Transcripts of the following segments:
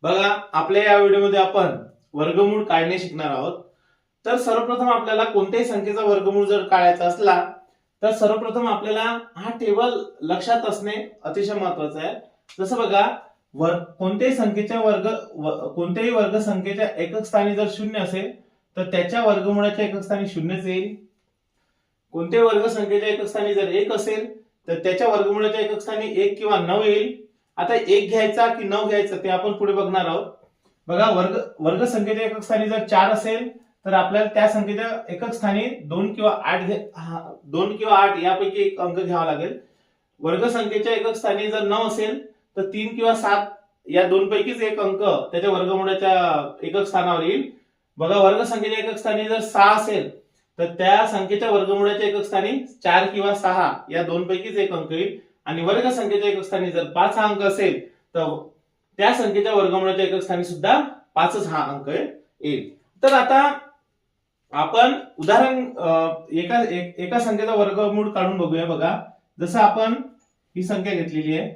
बघा, आपल्या या व्हिडिओमध्ये आपण वर्गमूळ काढणे शिकणार आहोत. तर सर्वप्रथम आपल्याला कोणत्याही संख्येचा वर्गमूळ जर काढायचा असला तर सर्वप्रथम आपल्याला हा टेबल लक्षात असणे अतिशय महत्वाचं आहे. जसं बघा, कोणत्याही संख्येच्या कोणत्याही वर्ग संख्येच्या एकक स्थानी जर शून्य असेल तर त्याच्या वर्गमूळाच्या एकक स्थानी शून्यच येईल. कोणत्याही वर्ग संख्येच्या एकक स्थानी जर 1 असेल तर त्याच्या वर्गमूळाच्या एकक स्थानी 1 किंवा 9 येईल. आता 1 घ्यायचा की 9 घ्यायचा ते आपण पुढे बघणार आहोत. बघा, वर्ग संख्येच्या एकक स्थानी जर 4 असेल तर आपल्याला त्या संख्येच्या एकक स्थानी 2 किंवा 8 यापैकी एक अंक घ्यावा लागेल. वर्ग संख्येच्या एकक स्थानी जर 9 असेल तर 3 किंवा 7 या दोनपैकीच एक अंक त्याच्या वर्गमूळाच्या एकक स्थानावर येईल. बघा, वर्ग संख्येच्या एकक स्थानी जर 6 असेल तर त्या संख्येच्या वर्गमूळाच्या एकक स्थानी 4 किंवा 6 या दोनपैकीच एक अंक येईल. आणि वर्ग संख्येच्या एकक स्थानी जर 5 हा अंक असेल तर त्या संख्येच्या वर्गमूळाच्या एकक स्थानी सुद्धा 5च हा अंक येईल. तर आता आपण उदाहरण एका संख्येचा वर्गमूळ काढून बघूया. बघा, जसं आपण ही संख्या घेतलेली आहे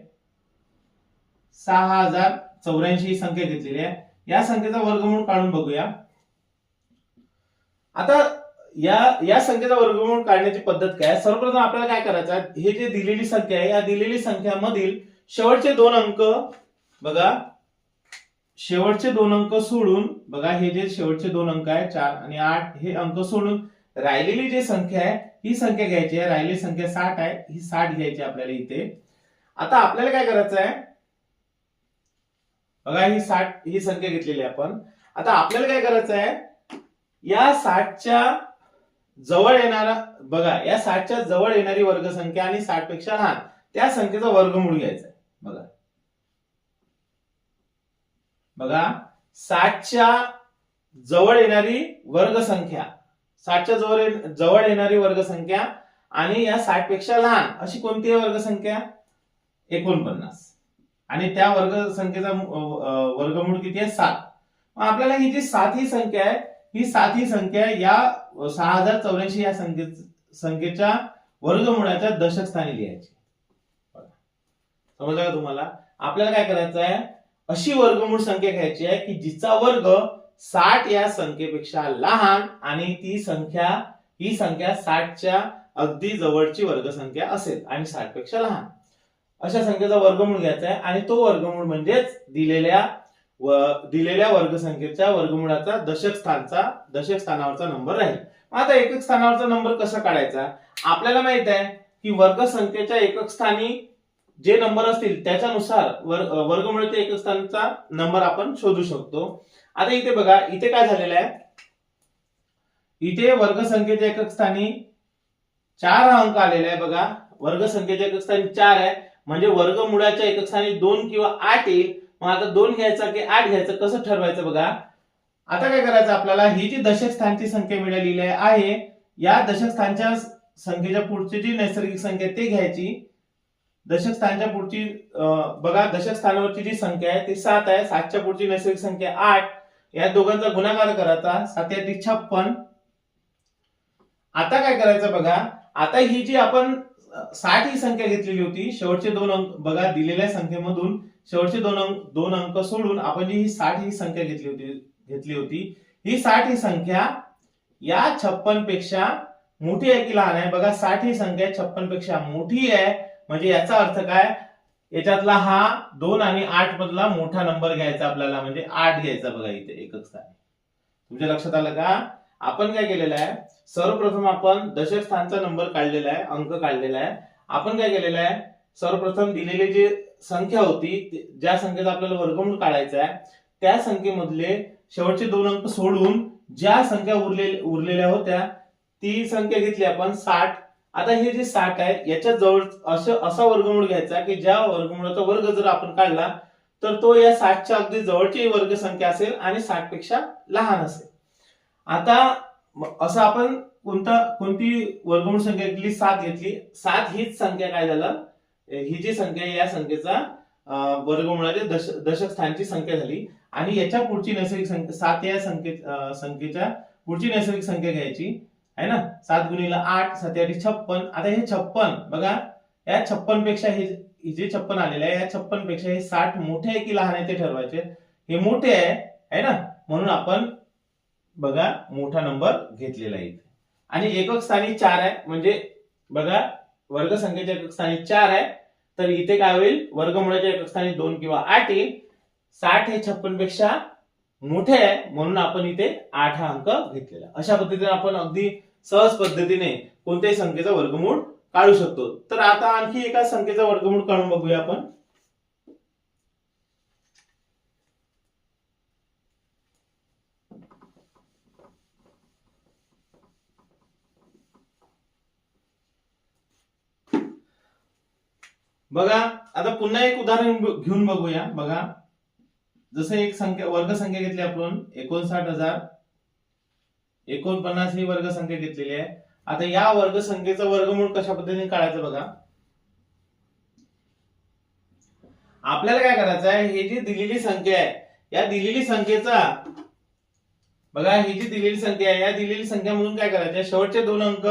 6084 ही संख्या घेतलेली आहे. या संख्येचा वर्गमूळ काढून बघूया. आता या संख्येचा वर्गमूळ काढण्याची पद्धत काय? सर्वप्रथम आपल्याला काय करायचं आहे, हे जे दिलेली संख्या आहे या दिलेली संख्यामधील शेवटचे दोन अंक, बघा शेवटचे दोन अंक सोडून, बघा हे जे शेवटचे दोन अंक आहे 4 आणि 8 हे अंक सोडून राहिलेली जी संख्या आहे ही संख्या घ्यायची आहे. राहिलेली संख्या 60 आहे, ही 60 घ्यायची आपल्याला इथे. आता आपल्याला काय करायचं आहे, बघा ही 60 ही संख्या घेतलेली आहे आपण. आता आपल्याला काय करायचं आहे, या 60च्या जवळ येणारा, बघा या 60च्या जवळ येणारी वर्गसंख्या आणि 60 पेक्षा लहान त्या संख्येचा वर्गमूळ घ्यायचा आहे. बघा 60च्या जवळ येणारी वर्गसंख्या, 60च्या जवळ येणारी वर्गसंख्या आणि या 60 पेक्षा लहान अशी कोणती आहे वर्गसंख्या? 49. आणि त्या वर्गसंख्येचा वर्गमूळ किती आहे? 7. आपल्याला ही जी 7 ही संख्या आहे ही 7 ही संख्या या 6084 या संख्येच्या वर्गमूळाच्या दशक स्थानी लिहायची. समजलं का तुम्हाला? आपल्याला काय करायचं आहे, अशी वर्गमूळ संख्या घ्यायची आहे की जिचा वर्ग 60 या संख्येपेक्षा लहान आणि ही संख्या 60च्या अगदी जवळची वर्गसंख्या असेल आणि 60 पेक्षा लहान अशा संख्येचा वर्गमूळ घ्यायचा आहे. आणि तो वर्गमूळ म्हणजेच दिलेल्या वर्गसंख्येच्या वर्गमूळाचा दशक स्थानावरचा नंबर राहील. आता एकक स्थानावरचा नंबर कसा काढायचा? आपल्याला माहित आहे की वर्गसंख्येच्या एकक स्थानी जे नंबर असतील त्याच्यानुसार वर्गमूळाच्या एकक स्थानाचा नंबर आपण शोधू शकतो. आता इथे बघा, इथे काय झालेलं आहे, इथे वर्गसंख्येच्या एकक स्थानी 4 हा अंक आलेला आहे. बघा, वर्गसंख्येच्या एकक स्थानी 4 आहे म्हणजे वर्गमूळाच्या एकक स्थानी 2 किंवा 8 येईल. मग आता 2 घ्यायचा की 8 घ्यायचं कसं ठरवायचं? बघा, आता काय करायचं आपल्याला, ही जी दशक स्थानची संख्या मिळालेली आहे या दशक स्थानच्या संख्येच्या पुढची जी नैसर्गिक संख्या ते घ्यायची. दशक स्थानच्या पुढची, बघा दशक स्थानावरची जी संख्या आहे ती 7 आहे. 7च्या पुढची नैसर्गिक संख्या 8, या दोघांचा गुणाकार करायचा, 7 × 8 = 56. आता काय करायचं बघा, आता ही जी आपण 60 ही संख्या घेतलेली होती, शेवटचे दोन अंक, बघा दिलेल्या संख्येमधून शेवटचे दोन अंक सोडून आपण जी ही 60 ही संख्या घेतली होती ही 60 ही संख्या या 56 पेक्षा मोठी आहे की लहान आहे? बघा 60 ही संख्या 56 पेक्षा मोठी आहे म्हणजे याचा अर्थ काय, याच्यातला हा 2 आणि 8 मधला मोठा नंबर घ्यायचा आपल्याला, म्हणजे 8 घ्यायचा. बघा इथे एकक स्थानी. तुमच्या लक्षात आलं का? आपण काय केलेलं आहे, सर्वप्रथम आपण दशक स्थानचा नंबर काढलेला आहे, अंक काढलेला आहे. आपण काय केलेलं आहे, सर्वप्रथम दिलेली जी संख्या होती, ज्या संख्येचा आपल्याला वर्गमूळ काढायचा आहे त्या संख्येमधले शेवटचे दोन अंक सोडून ज्या संख्या उरलेल्या होत्या ती संख्या घेतली आपण 60. आता हे जे 60 आहे याच्या जवळ असा वर्गमूळ घ्यायचा की ज्या वर्गमूळाचा वर्ग जर आपण काढला तर तो या 60च्या अगदी जवळची वर्गसंख्या असेल आणि 60 पेक्षा लहान असेल. आता असं आपण कोणती वर्गमूळ संख्या घेतली? 7 घेतली. 7 हीच संख्या काय झालं, ही जी संख्या या संख्येचा वर्गमूळाच्या दशक स्थानची संख्या झाली. आणि याच्या पुढची नैसर्गिक संख्या 7 या संख्येच्या पुढची नैसर्गिक संख्या घ्यायची आहे ना. 7 × 8 = 7 × 8 = 56. आता हे 56, बघा या 56 पेक्षा हे जे 56 आलेलं आहे या 56 पेक्षा हे 60 मोठे आहे की लहान आहे ते ठरवायचे. हे मोठे आहे ना, म्हणून आपण बघा मोठा नंबर घेतलेला आहे. आणि एकक स्थानी 4 आहे, म्हणजे बघा वर्गसंख्येच्या एकक स्थानी 4 आहे, तर इथे काय होईल, वर्गमूळाच्या एकक स्थानी 2 किंवा 8 येईल. 60 हे 56 पेक्षा मोठे आहे, म्हणून आपण इथे 8 हा अंक घेतलेला. अशा पद्धतीने आपण अगदी सहज पद्धतीने कोणत्याही संख्येचा वर्गमूळ काढू शकतो. तर आता आणखी एका संख्येचा वर्गमूळ काढून बघूया आपण. बघा आता पुन्हा एक उदाहरण घेऊन बघूया. बघा जसं एक संख्या वर्गसंख्या घेतली आपण 59,049 ही वर्गसंख्या घेतलेली आहे. आता या वर्गसंख्येचं वर्गमूळ कशा पद्धतीने काढायचं बघा. आपल्याला काय करायचं आहे, हे जी दिलेली संख्या आहे या दिलेली संख्येचा बघा, ही जी दिलेली संख्या आहे या दिलेली संख्यामधून काय करायचं, शेवटचे 2 अंक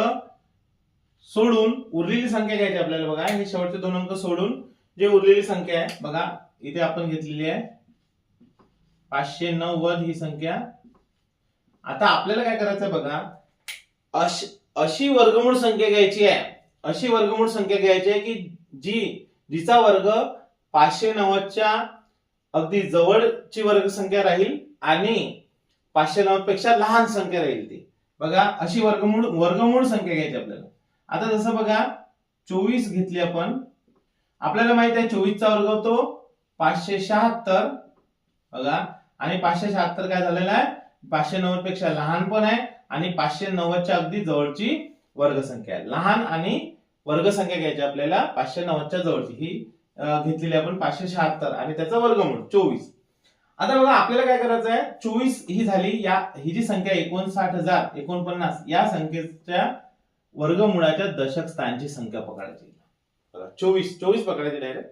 सोडून उरलेली संख्या घ्यायची आपल्याला. बघा हे शेवटचे 2 अंक सोडून जे उरलेली संख्या आहे, बघा इथे आपण घेतलेली आहे 590 ही संख्या. आता आपल्याला काय करायचं बघा, अशी वर्गमूळ संख्या घ्यायची आहे, अशी वर्गमूळ संख्या घ्यायची आहे की जिचा वर्ग 590 च्या अगदी जवळची वर्गसंख्या राहील आणि 590 पेक्षा लहान संख्या राहील ती. बघा अशी वर्गमूळ संख्या घ्यायची आपल्याला. आता जसं बघा 24 घेतली आपण, आपल्याला माहित आहे 24 चा वर्ग होतो 576. बघा आणि 576 काय झालेला आहे, 590 पेक्षा लहान पण आहे आणि 590 च्या अगदी जवळची वर्गसंख्या आहे. लहान आणि वर्गसंख्या घ्यायची आपल्याला 590 च्या जवळची, ही घेतलेली आपण 576 आणि त्याचा वर्गमूळ 24. आता बघा आपल्याला काय करायचं आहे, 24 ही झाली, ही जी संख्या 59,049 या संख्येच्या वर्गमूळाच्या दशक स्थानची संख्या पकडायची. बघा 24 पकडायची, डायरेक्ट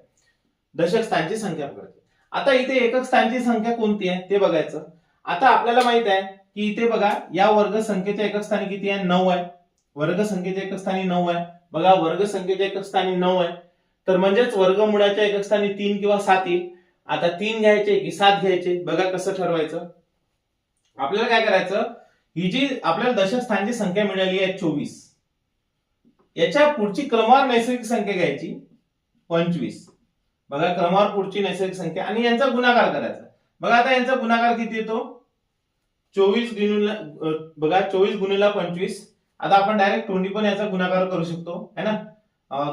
दशक स्थानची संख्या पकडायची. आता इथे एकक स्थानची संख्या कोणती आहे ते बघायचं. आता आपल्याला माहित आहे की इथे बघा या वर्गसंख्येच्या एकक स्थानी किती आहे, 9 आहे. वर्गसंख्येच्या एकक स्थानी 9 आहे. बघा वर्गसंख्येच्या एकक स्थानी 9 आहे, तर म्हणजेच वर्गमूळाच्या एकक स्थानी 3 किंवा 7 येईल. आता 3 घ्यायचे की 7 घ्यायचे, बघा कसं ठरवायचं. आपल्याला काय करायचं, ही जी आपल्याला दशक स्थानची संख्या मिळाली आहे 24, याच्या पुढची क्रमवार नैसर्गिक संख्या घ्यायची 25. बघा क्रमवार पुढची नैसर्गिक संख्या आणि यांचा गुणाकार करायचा. बघा आता यांचा गुणाकार किती येतो, 24 गुणिले 25. आता आपण डायरेक्ट तोंडी पण याचा गुणाकार करू शकतो है ना.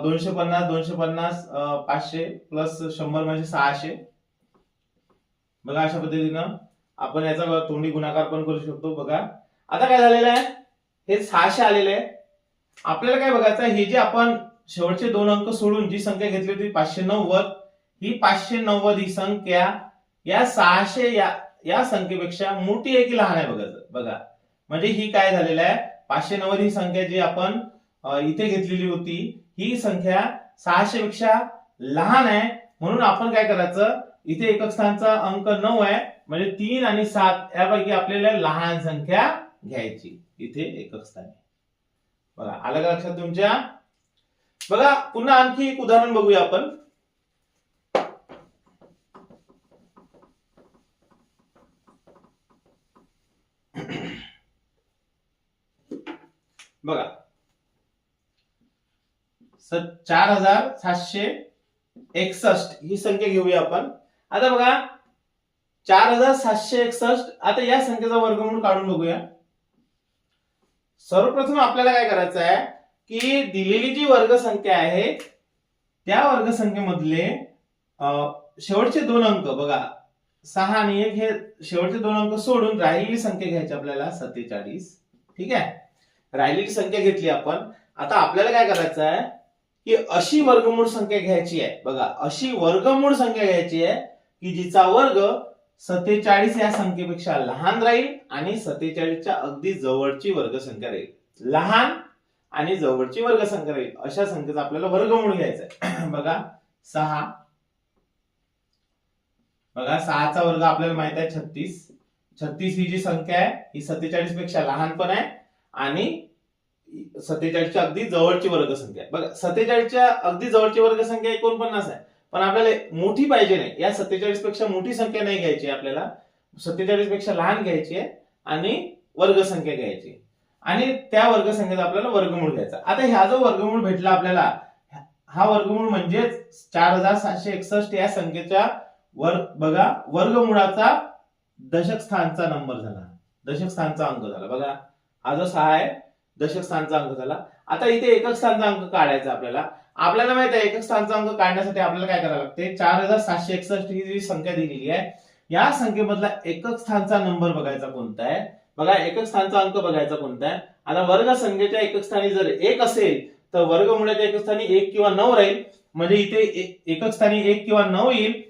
250 500 प्लस 100 म्हणजे 600. बघा अशा पद्धतीनं आपण याचा तोंडी गुणाकार पण करू शकतो. बघा आता काय झालेलं आहे, हे 600 आलेले आहे. आपल्याला काय बघायचं, हे जे आपण शेवटचे 2 अंक सोडून जी संख्या घेतली होती 590, ही 590 ही संख्या या 600 या संख्येपेक्षा मोठी आहे की लहान आहे बघायचं. बघा म्हणजे ही काय झालेलं आहे, 590 ही संख्या जी आपण इथे घेतलेली होती ही संख्या 600 पेक्षा लहान आहे, म्हणून आपण काय करायचं, इथे एकक स्थानचा अंक 9 आहे, म्हणजे 3 आणि 7 यापैकी आपल्याला लहान संख्या घ्यायची इथे एकक स्थानी. बघा आलं का लक्षात तुमच्या. बघा पुन्हा आणखी एक उदाहरण बघूया आपण. बघा 4761 ही संख्या घेऊया आपण. आता बघा 4761, आता या संख्येचा वर्गमूळ काढून बघूया. सर्वप्रथम आपल्याला काय करायचं आहे की दिलेली जी वर्गसंख्या आहे त्या वर्गसंख्येमधले शेवटचे 2 अंक बघा 6 आणि 1 हे शेवटचे 2 अंक सोडून राहिलेली संख्या घ्यायची आपल्याला 47. ठीक आहे, राहिलेली संख्या घेतली आपण. आता आपल्याला काय करायचं आहे की अशी वर्गमूळ संख्या घ्यायची आहे. बघा अशी वर्गमूळ संख्या घ्यायची आहे की जिचा वर्ग 47 या संख्येपेक्षा लहान राहील आणि 47 च्या अगदी जवळची वर्गसंख्या राहील. लहान आणि जवळची वर्गसंख्या राहील अशा संख्येचा आपल्याला वर्गमूळ घ्यायचा आहे. बघा 6. बघा 6 चा वर्ग आपल्याला माहित आहे 36. 36 ही जी संख्या आहे ही 47 पेक्षा लहान पण आहे आणि 47 च्या अगदी जवळची वर्गसंख्या आहे. बघा 47 च्या अगदी जवळची वर्गसंख्या 49 आहे, पण आपल्याला मोठी पाहिजे नाही, या 47 पेक्षा मोठी संख्या नाही घ्यायची आपल्याला, 47 पेक्षा लहान घ्यायची आहे आणि वर्ग संख्या घ्यायची आणि त्या वर्ग संख्येचा आपल्याला वर्गमूळ घ्यायचा. आता ह्या जो वर्गमूळ भेटला आपल्याला, हा वर्गमूळ म्हणजेच 4761 या संख्येच्या बघा वर्गमूळाचा दशक स्थानचा नंबर झाला, दशक स्थानचा अंक झाला. बघा हा जो 6 आहे दशक स्थानचा अंक झाला. आता इथे एकक स्थानचा अंक काढायचा आपल्याला माहित आहे एकक स्थानचा अंक काढण्यासाठी आपल्याला काय करावं लागते, 4761 ही जी संख्या दिलेली आहे या संख्येमधला एकक स्थानचा नंबर बघायचा कोणता आहे. बघा एकक स्थानचा अंक बघायचा कोणता आहे. आता वर्ग संख्येच्या एकक स्थानी जर 1 असेल तर वर्गमूळाच्या एकक स्थानी 1 किंवा 9 राहील, म्हणजे इथे एकक स्थानी 1 किंवा 9 येईल.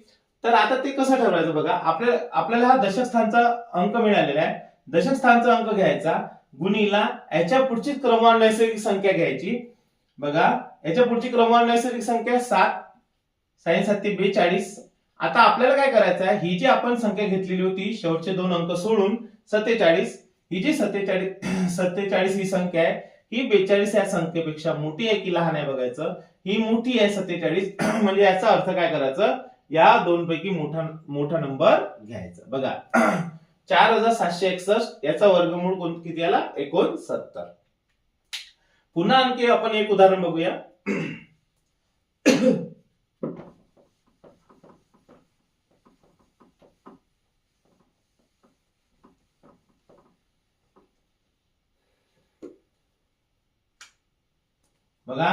तर आता ते कसं ठरवायचं बघा, आपल्याला हा दशक स्थानचा अंक मिळालेला आहे, दशक स्थानचा अंक घ्यायचा गुणीला याच्या पुढची क्रमवार नैसर्गिक संख्या घ्यायची. बघा याच्या पुढची क्रमवार नैसर्गिक संख्या 7, 7 7 42. आता आपल्याला काय करायचं आहे, ही जी आपण संख्या घेतलेली होती शेवटचे 2 अंक सोडून 47, ही जी 47 ही संख्या आहे ही 42 या संख्येपेक्षा मोठी आहे की लहान आहे बघायचं. ही मोठी आहे 47, म्हणजे याचा अर्थ काय करायचं, या दोन पैकी मोठा नंबर घ्यायचा. बघा 4761 याचा वर्गमूळ किती आला, 69. पुन्हा आणखी आपण एक उदाहरण बघूया. बघा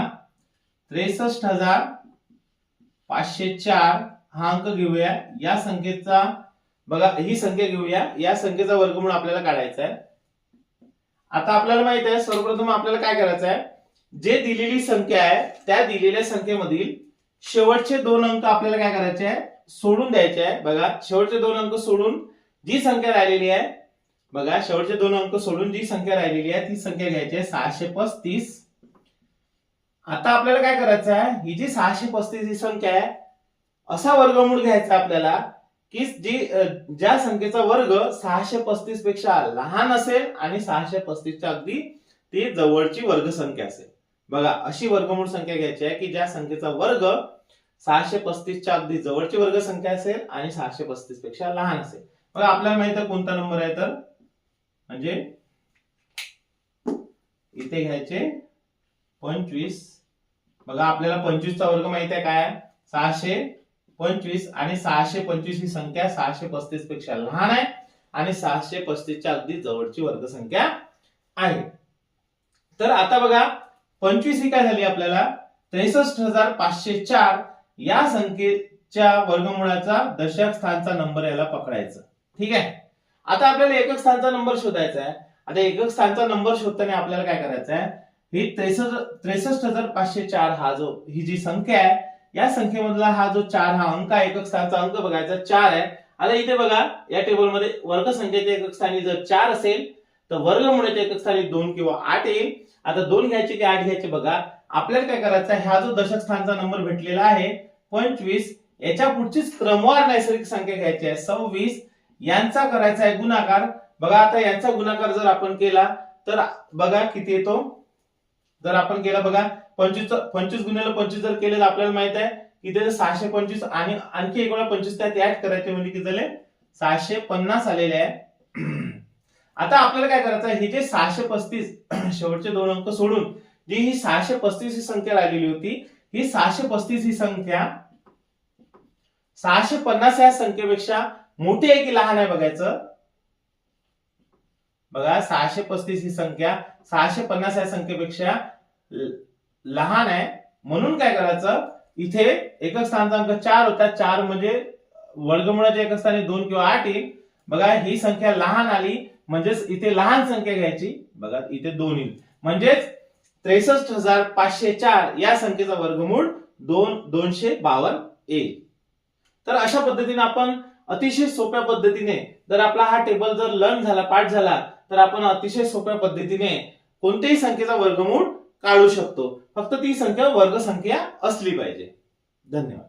63,504 हा अंक घेऊया, या संख्येचा बघा ही संख्या घेऊया, या संख्येचा वर्गमूळ आपल्याला काढायचा आहे. आता आपल्याला माहित आहे सर्वप्रथम आपल्याला काय करायचं आहे, जे दिलेली संख्या आहे त्या दिलेल्या संख्येमधील शेवटचे 2 अंक आपल्याला काय करायचे आहे, सोडून द्यायचे आहे. बघा शेवटचे 2 अंक सोडून जी संख्या राहिलेली आहे, बघा शेवटचे 2 अंक सोडून जी संख्या राहिलेली आहे ती संख्या घ्यायची आहे 635. आता आपल्याला काय करायचं आहे, ही जी 635 ही संख्या आहे असा वर्गमूळ घ्यायचा आपल्याला की ज्या संख्येचा वर्ग 635 पेक्षा लहान असेल आणि 635 च्या अगदी ती जवळची वर्ग संख्या असेल. बघा अशी वर्गमूळ संख्या घ्यायची आहे की ज्या संख्येचा वर्ग 635 च्या अगदी जवळची वर्ग संख्या असेल आणि 635 पेक्षा लहान असेल. बघा आपल्याला माहित आहे कोणता नंबर आहे, तर म्हणजे इथे घ्यायचे 25. बघा आपल्याला 25 चा वर्ग माहित आहे काय, 625 आणि 625 ही संख्या 635 पेक्षा लहान आहे आणि 635 च्या अगदी जवळची वर्ग संख्या आहे. तर आता बघा 25 ही काय झाली आपल्याला 63,504 या संख्येच्या वर्गमूळाचा दशक स्थानचा नंबर याला पकडायचा. ठीक आहे. आता आपल्याला एकक स्थानचा नंबर शोधायचा आहे. आता एकक स्थानचा नंबर शोधताना आपल्याला काय करायचं आहे, ही 63,504 हा जो ही जी संख्या आहे या संख्येमधला हा जो 4 हा अंक आहे, एकक स्थानचा अंक बघायचा 4 आहे. आता इथे बघा या टेबलमध्ये वर्ग संख्येच्या एकक स्थानी जर 4 असेल तर वर्गमूळाच्या एकक स्थानी 2 किंवा 8 येईल. आता 2 घ्यायचे की 8 घ्यायचे बघा आपल्याला काय करायचं आहे, हा जो दशक स्थानचा नंबर भेटलेला आहे 25 याच्या पुढचीच क्रमवार नैसर्गिक संख्या घ्यायची आहे 26, यांचा करायचा आहे गुणाकार. बघा आता यांचा गुणाकार जर आपण केला तर बघा किती येतो, जर आपण केला बघा 25 गुणिले 25 जर केले तर आपल्याला माहित आहे की ते 625 आणि आणखी एक वेळा 25 त्यात ऍड करायचे म्हणजे किती झाले 650 आलेले आहे. आता आपल्याला काय करायचं आहे, हे जे 635 शेवटचे 2 अंक सोडून जी ही 635 ही संख्या राहिलेली होती, ही 635 ही संख्या 650 या संख्येपेक्षा मोठी आहे की लहान आहे बघायचं. बघा 635 ही संख्या 650 या संख्येपेक्षा लहान आहे, म्हणून काय करायचं, इथे एकक स्थानचा अंक 4 होता, 4 म्हणजे वर्गमूळाच्या एकक स्थानी 2 किंवा 8 येईल. बघा ही संख्या लहान आली म्हणजेच इथे लहान संख्या घ्यायची. बघा इथे 2 येईल म्हणजेच 63,504 या संख्येचा वर्गमूळ 252 येईल. तर अशा पद्धतीने आपण अतिशय सोप्या पद्धतीने जर आपला हा टेबल जर लर्न झाला, पाठ झाला, तर आपण अतिशय सोप्या पद्धतीने कोणत्याही संख्येचा वर्गमूळ काढू शकतो. फक्त ती संख्या वर्ग संख्या असली पाहिजे. धन्यवाद.